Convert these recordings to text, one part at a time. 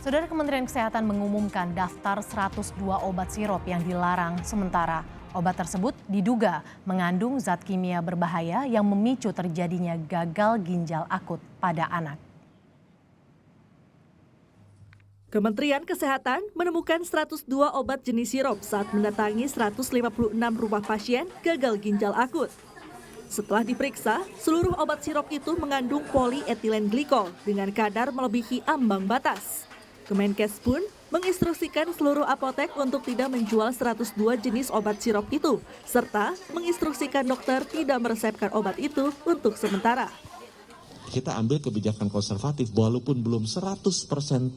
Saudara, Kementerian Kesehatan mengumumkan daftar 102 obat sirop yang dilarang sementara. Obat tersebut diduga mengandung zat kimia berbahaya yang memicu terjadinya gagal ginjal akut pada anak. Kementerian Kesehatan menemukan 102 obat jenis sirop saat mendatangi 156 rumah pasien gagal ginjal akut. Setelah diperiksa, seluruh obat sirop itu mengandung polietilen glikol dengan kadar melebihi ambang batas. Kemenkes pun menginstruksikan seluruh apotek untuk tidak menjual 102 jenis obat sirop itu, serta menginstruksikan dokter tidak meresepkan obat itu untuk sementara. Kita ambil kebijakan konservatif walaupun belum 100%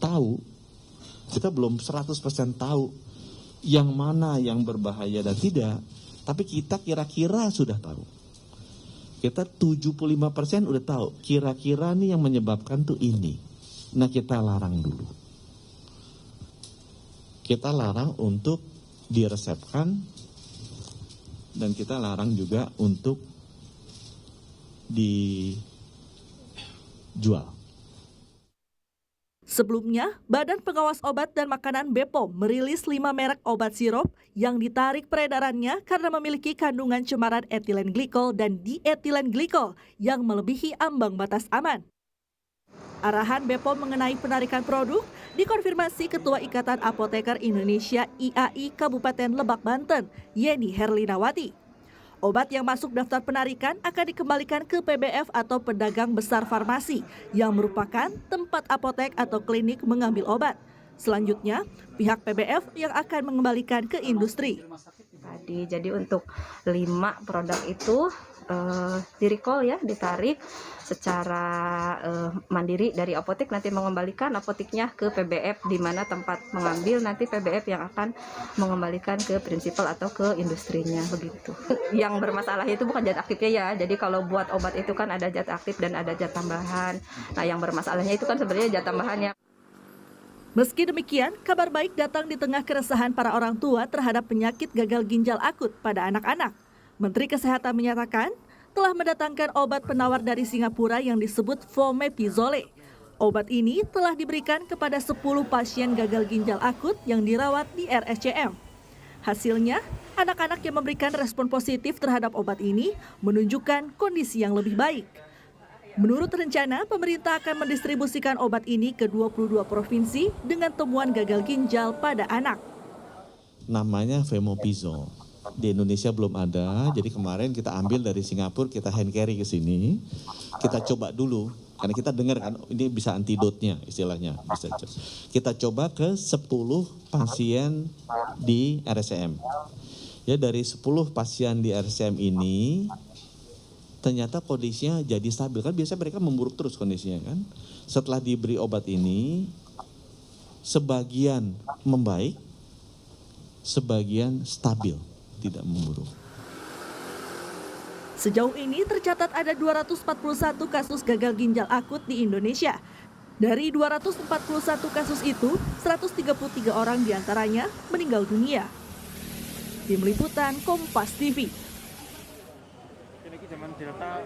tahu, kita belum 100% tahu yang mana yang berbahaya dan tidak, tapi kita kira-kira sudah tahu. Kita 75% udah tahu, kira-kira nih yang menyebabkan tuh ini. Nah, kita larang dulu. Kita larang untuk diresepkan dan kita larang juga untuk dijual. Sebelumnya, Badan Pengawas Obat dan Makanan BPOM merilis 5 merek obat sirop yang ditarik peredarannya karena memiliki kandungan cemaran etilen glikol dan dietilen glikol yang melebihi ambang batas aman. Arahan BPOM mengenai penarikan produk dikonfirmasi Ketua Ikatan Apoteker Indonesia IAI Kabupaten Lebak, Banten, Yeni Herlinawati. Obat yang masuk daftar penarikan akan dikembalikan ke PBF atau pedagang besar farmasi yang merupakan tempat apotek atau klinik mengambil obat. Selanjutnya, pihak PBF yang akan mengembalikan ke industri. Jadi untuk 5 produk itu di-recall ya, ditarik secara mandiri dari apotek, nanti mengembalikan apoteknya ke PBF di mana tempat mengambil, nanti PBF yang akan mengembalikan ke prinsipal atau ke industrinya begitu. Yang bermasalah itu bukan zat aktifnya ya. Jadi kalau buat obat itu kan ada zat aktif dan ada zat tambahan. Nah, yang bermasalahnya itu kan sebenarnya zat tambahannya. Meski demikian, kabar baik datang di tengah keresahan para orang tua terhadap penyakit gagal ginjal akut pada anak-anak. Menteri Kesehatan menyatakan telah mendatangkan obat penawar dari Singapura yang disebut Fomepizole. Obat ini telah diberikan kepada 10 pasien gagal ginjal akut yang dirawat di RSCM. Hasilnya, anak-anak yang memberikan respon positif terhadap obat ini menunjukkan kondisi yang lebih baik. Menurut rencana, pemerintah akan mendistribusikan obat ini ke 22 provinsi dengan temuan gagal ginjal pada anak. Namanya Fomepizole. Di Indonesia belum ada, jadi kemarin kita ambil dari Singapura, kita hand carry ke sini. Kita coba dulu, karena kita dengar kan ini bisa antidotnya istilahnya. Kita coba ke 10 pasien di RSCM. Ya, dari 10 pasien di RSCM ini ternyata kondisinya jadi stabil, kan biasanya mereka memburuk terus kondisinya kan. Setelah diberi obat ini, sebagian membaik, sebagian stabil, tidak memburuk. Sejauh ini tercatat ada 241 kasus gagal ginjal akut di Indonesia. Dari 241 kasus itu, 133 orang diantaranya meninggal dunia. Tim Liputan Kompas TV. Ini zaman Delta